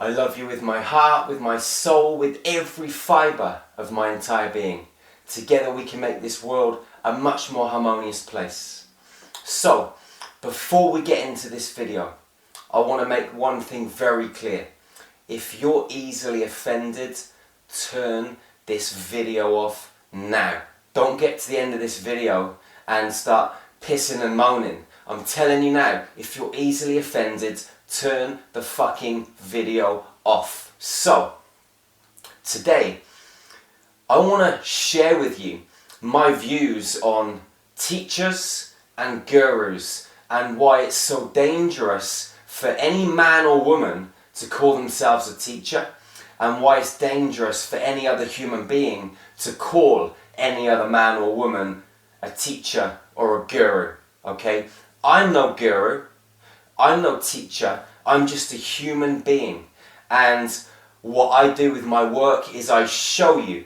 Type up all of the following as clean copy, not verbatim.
I love you with my heart, with my soul, with every fibre of my entire being. Together we can make this world a much more harmonious place. So, before we get into this video, I want to make one thing very clear. If you're easily offended, turn this video off now. Don't get to the end of this video and start pissing and moaning. I'm telling you now, if you're easily offended, turn the fucking video off. So, today, I want to share with you my views on teachers and gurus and why it's so dangerous for any man or woman to call themselves a teacher, and why it's dangerous for any other human being to call any other man or woman a teacher or a guru. Okay? I'm no guru, I'm no teacher, I'm just a human being. And what I do with my work is I show you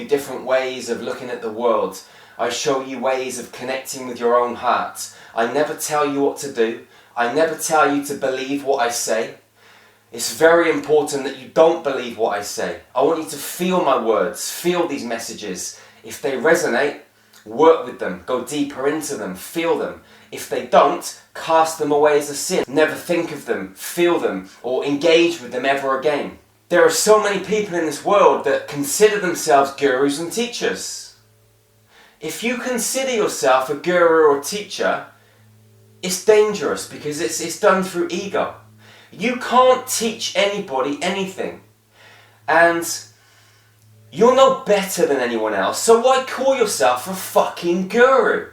different ways of looking at the world. I show you ways of connecting with your own heart. I never tell you what to do. I never tell you to believe what I say. It's very important that you don't believe what I say. I want you to feel my words, feel these messages. If they resonate, work with them, go deeper into them, feel them. If they don't, cast them away as a sin. Never think of them, feel them, or engage with them ever again. There are so many people in this world that consider themselves gurus and teachers. If you consider yourself a guru or teacher, it's dangerous because it's done through ego. You can't teach anybody anything. And you're no better than anyone else, so why call yourself a fucking guru?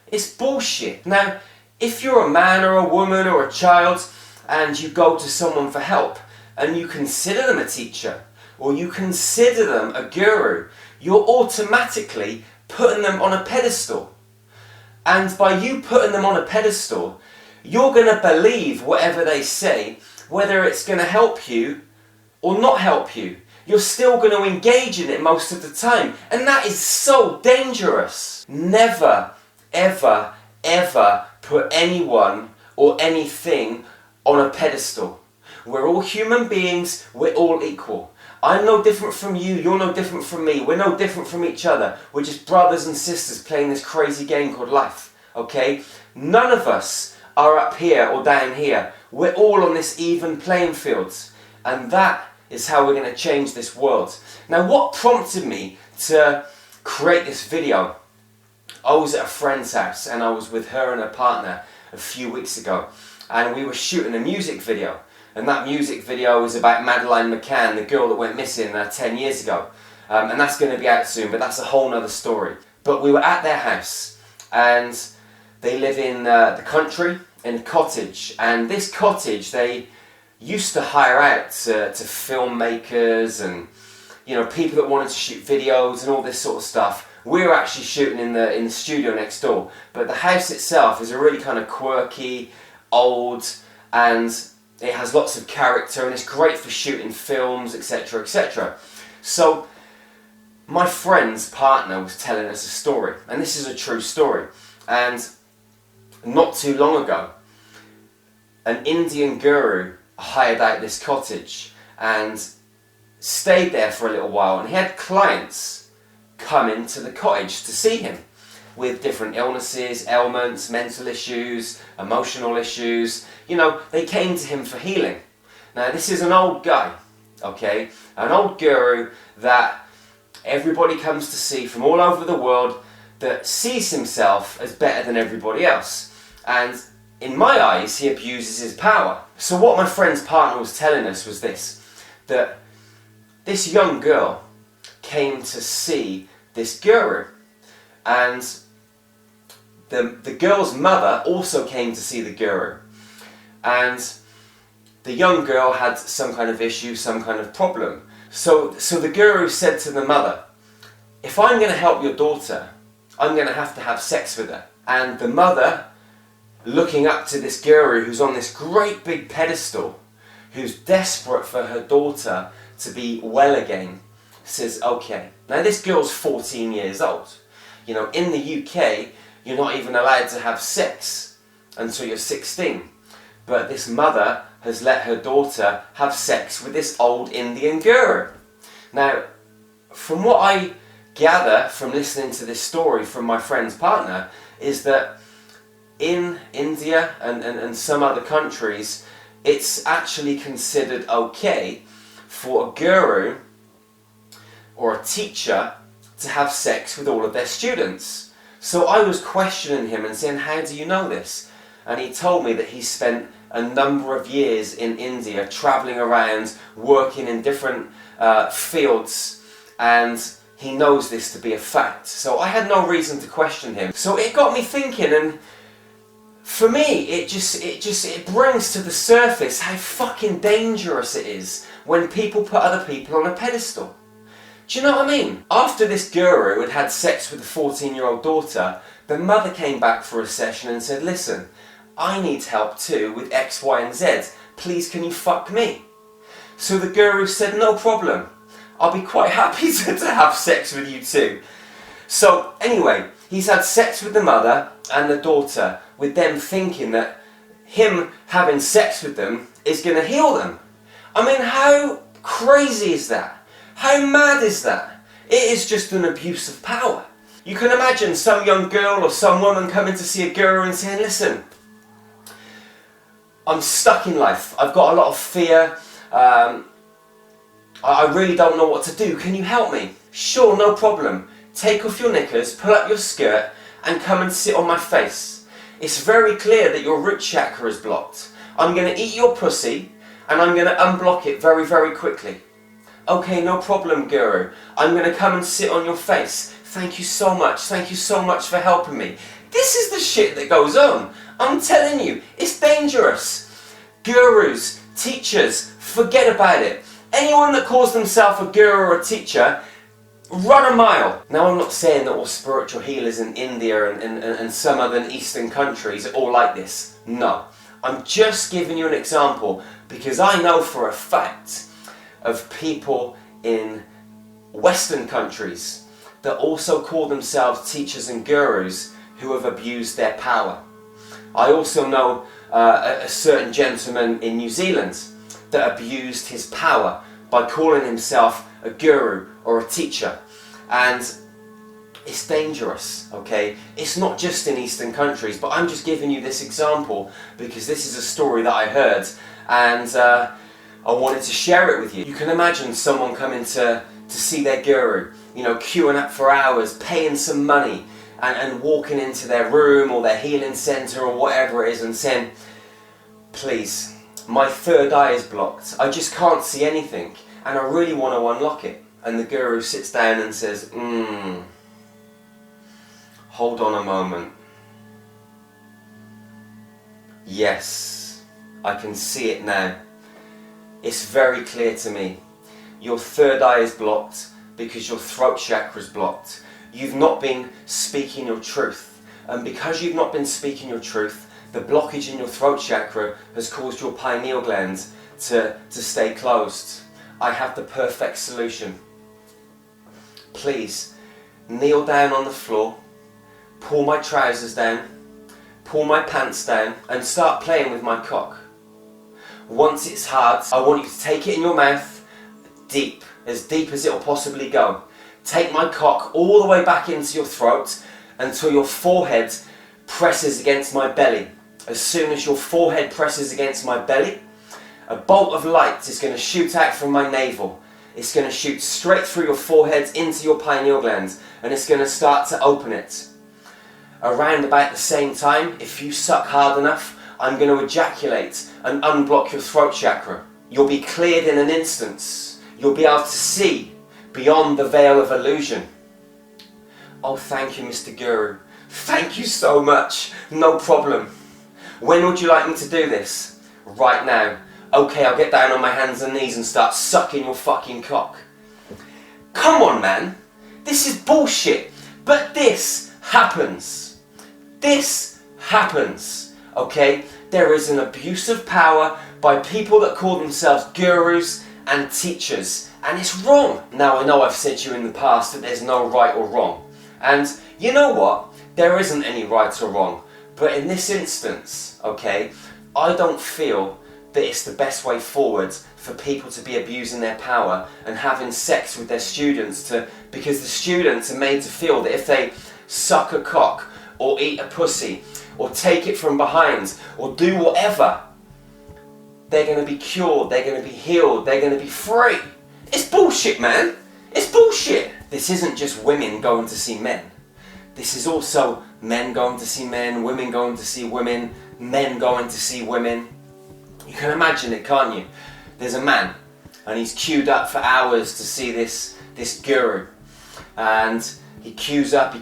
It's bullshit. Now, if you're a man or a woman or a child and you go to someone for help and you consider them a teacher or you consider them a guru, you're automatically putting them on a pedestal. And by you putting them on a pedestal, you're going to believe whatever they say, whether it's going to help you or not help you. You're still going to engage in it most of the time. And that is so dangerous. Never, ever, ever put anyone or anything on a pedestal. We're all human beings. We're all equal. I'm no different from you. You're no different from me. We're no different from each other. We're just brothers and sisters playing this crazy game called life. Okay? None of us are up here or down here. We're all on this even playing field. And that is how we're going to change this world. Now, what prompted me to create this video? I was at a friend's house and I was with her and her partner a few weeks ago, and we were shooting a music video. And that music video was about Madeleine McCann, the girl that went missing 10 years ago. And that's going to be out soon, but that's a whole nother story. But we were at their house, and they live in the country, in a cottage. And this cottage, they used to hire out to filmmakers and, you know, people that wanted to shoot videos and all this sort of stuff. We were actually shooting in the studio next door, but the house itself is a really kind of quirky, old, and it has lots of character and it's great for shooting films, etc, etc. So my friend's partner was telling us a story, and this is a true story. And not too long ago, an Indian guru hired out this cottage and stayed there for a little while, and he had clients come into the cottage to see him with different illnesses, ailments, mental issues, emotional issues. You know, they came to him for healing. Now, this is an old guy, okay? An old guru that everybody comes to see from all over the world, that sees himself as better than everybody else. And in my eyes, he abuses his power. So what my friend's partner was telling us was this, that this young girl came to see this guru, and the girl's mother also came to see the guru, and the young girl had some kind of issue, some kind of problem. So the guru said to the mother, if I'm going to help your daughter, I'm going to have sex with her. And the mother, looking up to this guru who's on this great big pedestal, who's desperate for her daughter to be well again, says, okay. Now this girl's 14 years old. You know, in the UK, you're not even allowed to have sex until you're 16. But this mother has let her daughter have sex with this old Indian guru. Now, from what I gather from listening to this story from my friend's partner, is that in India and some other countries, it's actually considered okay for a guru or a teacher to have sex with all of their students. So I was questioning him and saying, how do you know this? And he told me that he spent a number of years in India travelling around, working in different fields, and he knows this to be a fact. So I had no reason to question him. So it got me thinking, and for me, it brings to the surface how fucking dangerous it is when people put other people on a pedestal. Do you know what I mean? After this guru had sex with a 14-year-old daughter, the mother came back for a session and said, listen, I need help too with X, Y and Z. Please can you fuck me? So the guru said, no problem. I'll be quite happy to have sex with you too. So anyway, he's had sex with the mother and the daughter, with them thinking that him having sex with them is going to heal them. I mean, how crazy is that? How mad is that? It is just an abuse of power. You can imagine some young girl or some woman coming to see a guru and saying, listen, I'm stuck in life. I've got a lot of fear. I really don't know what to do. Can you help me? Sure, no problem. Take off your knickers, pull up your skirt and come and sit on my face. It's very clear that your root chakra is blocked. I'm going to eat your pussy and I'm going to unblock it very, very quickly. Okay, no problem, guru. I'm going to come and sit on your face. Thank you so much. Thank you so much for helping me. This is the shit that goes on. I'm telling you, it's dangerous. Gurus, teachers, forget about it. Anyone that calls themselves a guru or a teacher, run a mile. Now, I'm not saying that all spiritual healers in India and some other Eastern countries are all like this. No. I'm just giving you an example because I know for a fact of people in Western countries that also call themselves teachers and gurus who have abused their power. I also know a certain gentleman in New Zealand that abused his power by calling himself a guru or a teacher. And it's dangerous, okay? It's not just in Eastern countries, but I'm just giving you this example because this is a story that I heard and I wanted to share it with you. You can imagine someone coming to see their guru, you know, queuing up for hours, paying some money and walking into their room or their healing centre or whatever it is and saying, please, my third eye is blocked. I just can't see anything and I really want to unlock it. And the guru sits down and says, hold on a moment. Yes, I can see it now. It's very clear to me. Your third eye is blocked because your throat chakra is blocked. You've not been speaking your truth. And because you've not been speaking your truth, the blockage in your throat chakra has caused your pineal gland to stay closed. I have the perfect solution. Please, kneel down on the floor, pull my trousers down, pull my pants down and start playing with my cock. Once it's hard, I want you to take it in your mouth, deep as it will possibly go. Take my cock all the way back into your throat until your forehead presses against my belly. As soon as your forehead presses against my belly, a bolt of light is going to shoot out from my navel. It's going to shoot straight through your forehead into your pineal gland and it's going to start to open it. Around about the same time, if you suck hard enough, I'm going to ejaculate and unblock your throat chakra. You'll be cleared in an instant. You'll be able to see beyond the veil of illusion. Oh, thank you, Mr. Guru. Thank you so much. No problem. When would you like me to do this? Right now. Okay, I'll get down on my hands and knees and start sucking your fucking cock. Come on, man. This is bullshit. But this happens. This happens. Okay? There is an abuse of power by people that call themselves gurus and teachers. And it's wrong. Now, I know I've said to you in the past that there's no right or wrong. And you know what? There isn't any right or wrong. But in this instance, okay, I don't feel that it's the best way forward for people to be abusing their power and having sex with their students, because the students are made to feel that if they suck a cock or eat a pussy or take it from behind or do whatever, they're going to be cured, they're going to be healed, they're going to be free. It's bullshit, man. It's bullshit. This isn't just women going to see men. This is also men going to see men, women going to see women, men going to see women. You can imagine it, can't you? There's a man and he's queued up for hours to see this guru, and he queues up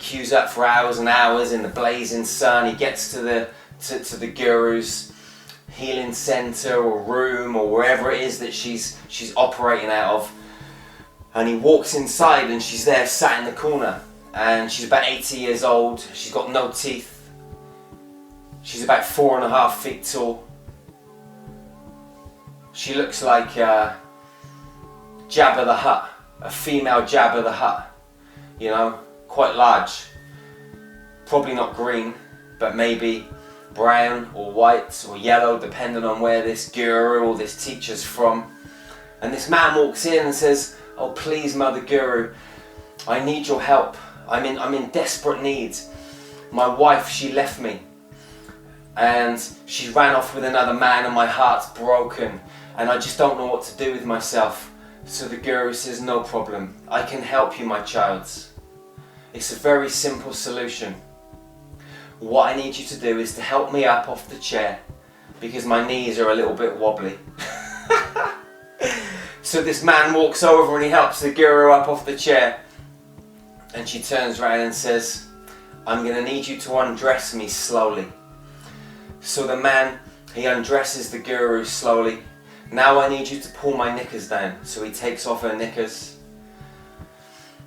for hours and hours in the blazing sun. He gets to the guru's healing center or room or wherever it is that she's operating out of, and he walks inside and she's there sat in the corner, and she's about 80 years old. She's got no teeth. She's about 4.5 feet tall. She looks like Jabba the Hutt, a female Jabba the Hutt, you know, quite large. Probably not green, but maybe brown or white or yellow, depending on where this guru or this teacher's from. And this man walks in and says, "Oh, please, Mother Guru, I need your help. I'm in desperate need. My wife, she left me, and she ran off with another man, and my heart's broken, and I just don't know what to do with myself." So the guru says, "No problem. I can help you, my child. It's a very simple solution. What I need you to do is to help me up off the chair, because my knees are a little bit wobbly." So this man walks over and he helps the guru up off the chair, and she turns around and says, "I'm going to need you to undress me slowly." So the man, he undresses the guru slowly. "Now I need you to pull my knickers down." So he takes off her knickers,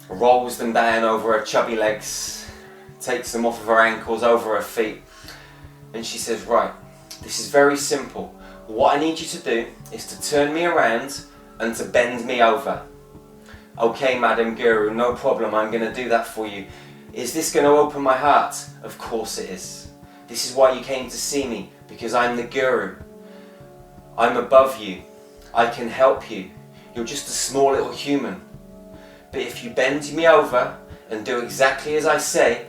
rolls them down over her chubby legs, takes them off of her ankles, over her feet, and she says, "Right, this is very simple. What I need you to do is to turn me around and to bend me over." "Okay, Madam Guru, no problem, I'm going to do that for you." "Is this going to open my heart?" "Of course it is. This is why you came to see me, because I'm the Guru. I'm above you. I can help you. You're just a small little human. But if you bend me over and do exactly as I say,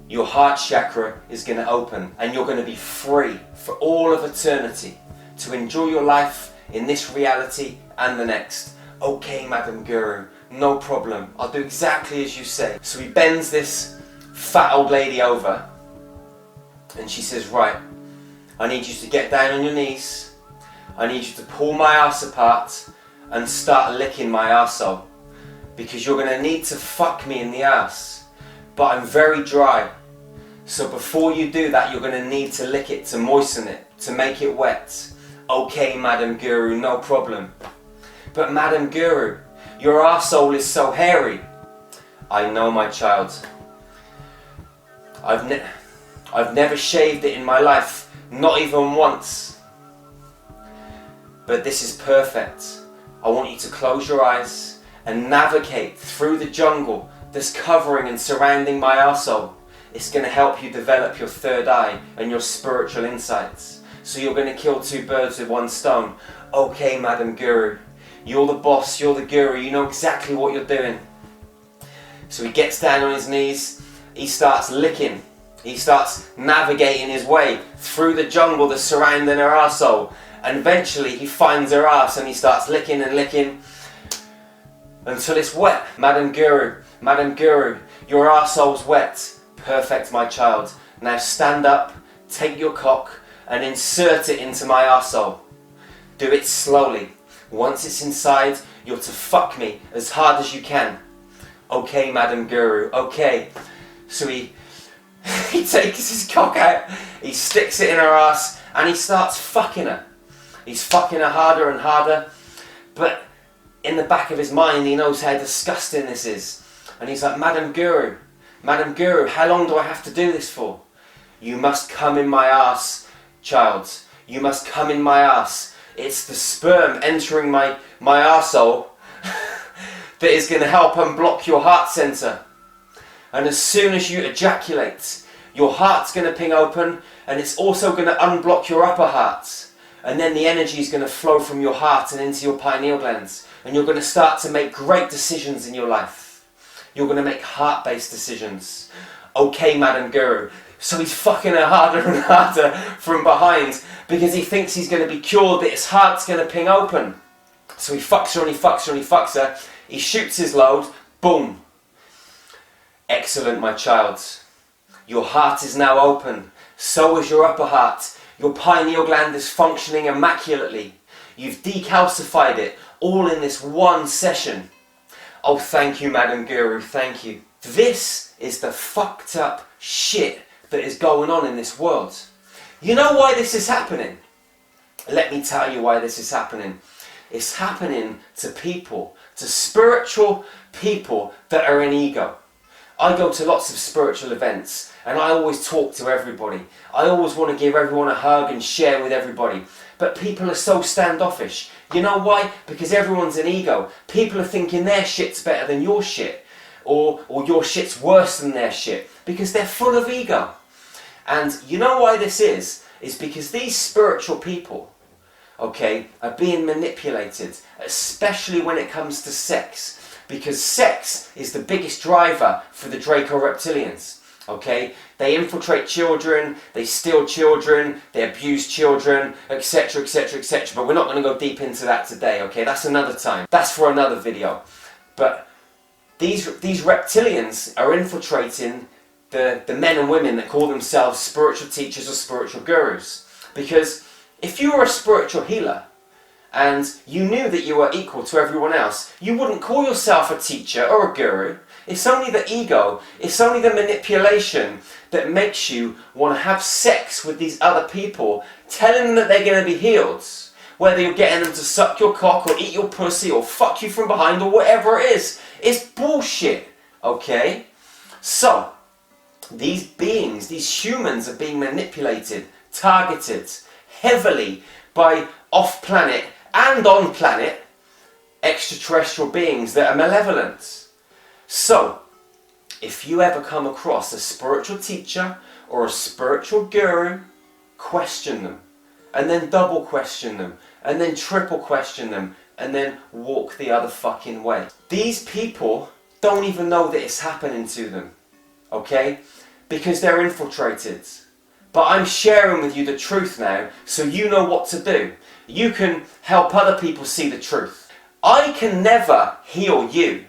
your heart chakra is going to open, and you're going to be free for all of eternity to enjoy your life in this reality and the next." "Okay, Madam Guru, no problem. I'll do exactly as you say." So he bends this fat old lady over, and she says, "Right, I need you to get down on your knees. I need you to pull my arse apart and start licking my arsehole, because you're going to need to fuck me in the arse, but I'm very dry. So before you do that, you're going to need to lick it to moisten it, to make it wet." "Okay, Madam Guru, no problem." "But Madam Guru, your arsehole is so hairy." "I know, my child. I've never shaved it in my life, not even once. But this is perfect. I want you to close your eyes and navigate through the jungle that's covering and surrounding my arsehole. It's going to help you develop your third eye and your spiritual insights. So you're going to kill two birds with one stone." "Okay, Madam Guru. You're the boss, you're the guru, you know exactly what you're doing." So he gets down on his knees, he starts licking, he starts navigating his way through the jungle that's surrounding her arsehole, and eventually he finds her arse and he starts licking and licking until it's wet. "Madam Guru, your arsehole's wet." "Perfect, my child. Now stand up, take your cock and insert it into my arsehole. Do it slowly. Once it's inside, you're to fuck me as hard as you can." "Okay, Madam Guru, okay." So he takes his cock out, he sticks it in her ass, and he starts fucking her. He's fucking her harder and harder, but in the back of his mind he knows how disgusting this is. And he's like, Madam Guru, how long do I have to do this for?" "You must come in my ass, child. You must come in my ass. It's the sperm entering my arsehole that is going to help unblock your heart center. And as soon as you ejaculate, your heart's going to ping open, and it's also going to unblock your upper heart. And then the energy is going to flow from your heart and into your pineal glands. And you're going to start to make great decisions in your life. You're going to make heart-based decisions. Okay, Madam Guru. So he's fucking her harder and harder from behind because he thinks he's going to be cured, that his heart's going to ping open. So he fucks her and he fucks her and he fucks her. He shoots his load. Boom. Excellent, my child. Your heart is now open. So is your upper heart. Your pineal gland is functioning immaculately. You've decalcified it all in this one session. Oh, thank you, Madam Guru, thank you. This is the fucked up shit that is going on in this world. You know why this is happening? Let me tell you why this is happening. It's happening to people, to spiritual people that are in ego. I go to lots of spiritual events and I always talk to everybody. I always want to give everyone a hug and share with everybody. But people are so standoffish. You know why? Because everyone's in ego. People are thinking their shit's better than your shit. Or your shit's worse than their shit. Because they're full of ego. And you know why this is? Is because these spiritual people, okay, are being manipulated. Especially when it comes to sex. Because sex is the biggest driver for the Draco-Reptilians. Okay, they infiltrate children, they steal children, they abuse children, etc, etc, etc. But we're not going to go deep into that today, okay? That's another time. That's for another video. But these reptilians are infiltrating the men and women that call themselves spiritual teachers or spiritual gurus. Because if you were a spiritual healer and you knew that you were equal to everyone else, you wouldn't call yourself a teacher or a guru. It's only the ego, it's only the manipulation that makes you want to have sex with these other people, telling them that they're going to be healed. Whether you're getting them to suck your cock or eat your pussy or fuck you from behind or whatever it is. It's bullshit, okay? So, these beings, these humans are being manipulated, targeted heavily by off-planet and on-planet extraterrestrial beings that are malevolent. So, if you ever come across a spiritual teacher or a spiritual guru, question them. And then double question them. And then triple question them. And then walk the other fucking way. These people don't even know that it's happening to them. Okay? Because they're infiltrated. But I'm sharing with you the truth now, so you know what to do. You can help other people see the truth. I can never heal you.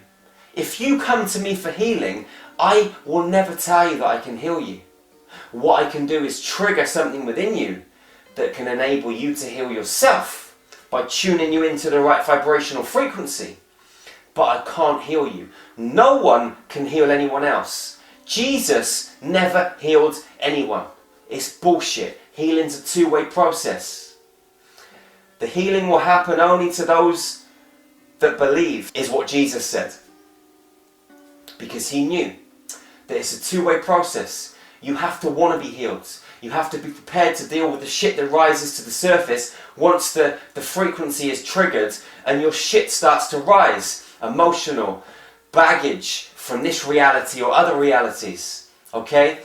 If you come to me for healing, I will never tell you that I can heal you. What I can do is trigger something within you that can enable you to heal yourself by tuning you into the right vibrational frequency. But I can't heal you. No one can heal anyone else. Jesus never healed anyone. It's bullshit. Healing's a two-way process. The healing will happen only to those that believe, is what Jesus said. Because he knew that it's a two-way process. You have to want to be healed. You have to be prepared to deal with the shit that rises to the surface once the frequency is triggered and your shit starts to rise. Emotional baggage from this reality or other realities. Okay?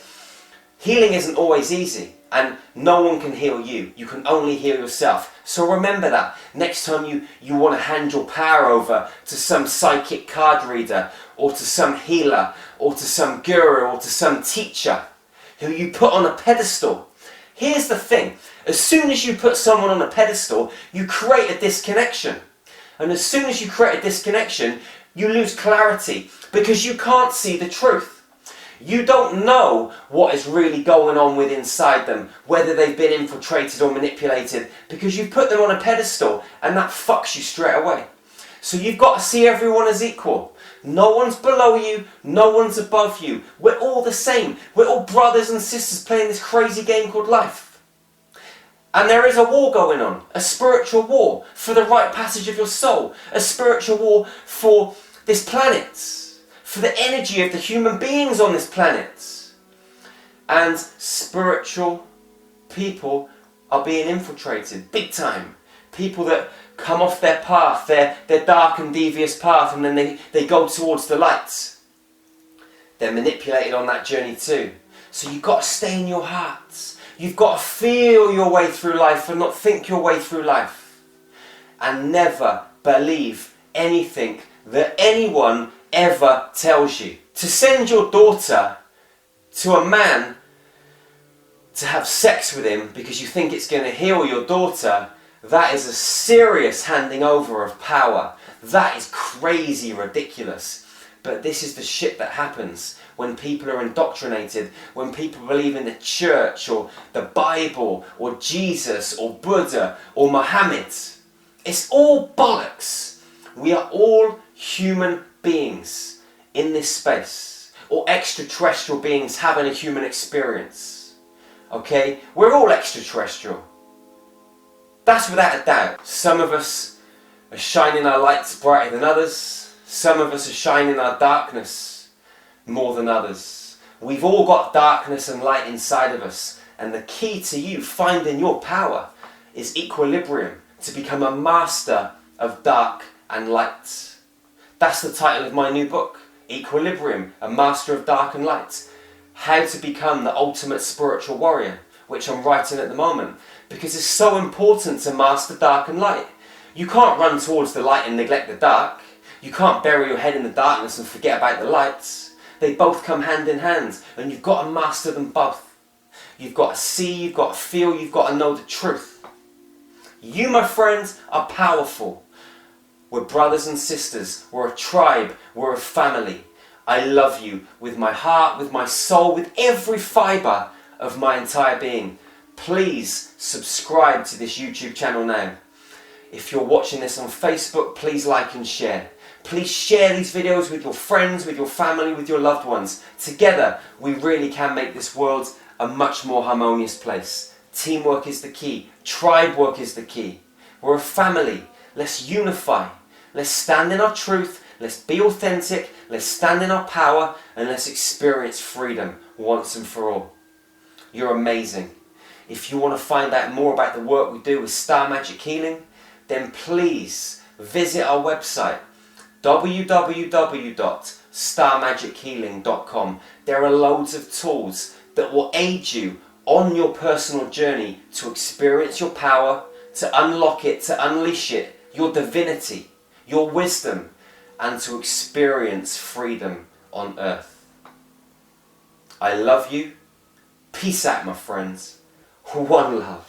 Healing isn't always easy. And no one can heal you. You can only heal yourself. So remember that. Next time you want to hand your power over to some psychic card reader, or to some healer, or to some guru, or to some teacher who you put on a pedestal. Here's the thing. As soon as you put someone on a pedestal, you create a disconnection. And as soon as you create a disconnection, you lose clarity because you can't see the truth. You don't know what is really going on with inside them, whether they've been infiltrated or manipulated, because you've put them on a pedestal and that fucks you straight away. So you've got to see everyone as equal. No one's below you, no one's above you. We're all the same. We're all brothers and sisters playing this crazy game called life. And there is a war going on, a spiritual war for the right passage of your soul, a spiritual war for this planet, for the energy of the human beings on this planet. And spiritual people are being infiltrated, big time. People that come off their path, their dark and devious path, and then they go towards the light. They're manipulated on that journey too. So you've got to stay in your heart. You've got to feel your way through life and not think your way through life. And never believe anything that anyone ever tells you. To send your daughter to a man to have sex with him because you think it's going to heal your daughter, that is a serious handing over of power. That is crazy ridiculous. But this is the shit that happens when people are indoctrinated, when people believe in the church or the Bible or Jesus or Buddha or Muhammad. It's all bollocks. We are all human beings in this space, or extraterrestrial beings having a human experience. Okay? We're all extraterrestrial. That's without a doubt. Some of us are shining our lights brighter than others. Some of us are shining our darkness more than others. We've all got darkness and light inside of us. And the key to you finding your power is equilibrium, to become a master of dark and light. That's the title of my new book, Equilibrium, a master of dark and light. How to become the ultimate spiritual warrior, which I'm writing at the moment. Because it's so important to master dark and light. You can't run towards the light and neglect the dark. You can't bury your head in the darkness and forget about the lights. They both come hand in hand, and you've got to master them both. You've got to see, you've got to feel, you've got to know the truth. You, my friends, are powerful. We're brothers and sisters. We're a tribe. We're a family. I love you with my heart, with my soul, with every fibre of my entire being. Please subscribe to this YouTube channel now. If you're watching this on Facebook, please like and share. Please share these videos with your friends, with your family, with your loved ones. Together, we really can make this world a much more harmonious place. Teamwork is the key. Tribe work is the key. We're a family. Let's unify. Let's stand in our truth. Let's be authentic. Let's stand in our power. And let's experience freedom once and for all. You're amazing. If you want to find out more about the work we do with Star Magic Healing, then please visit our website, www.starmagichealing.com. There are loads of tools that will aid you on your personal journey to experience your power, to unlock it, to unleash it, your divinity, your wisdom, and to experience freedom on earth. I love you. Peace out, my friends. One love.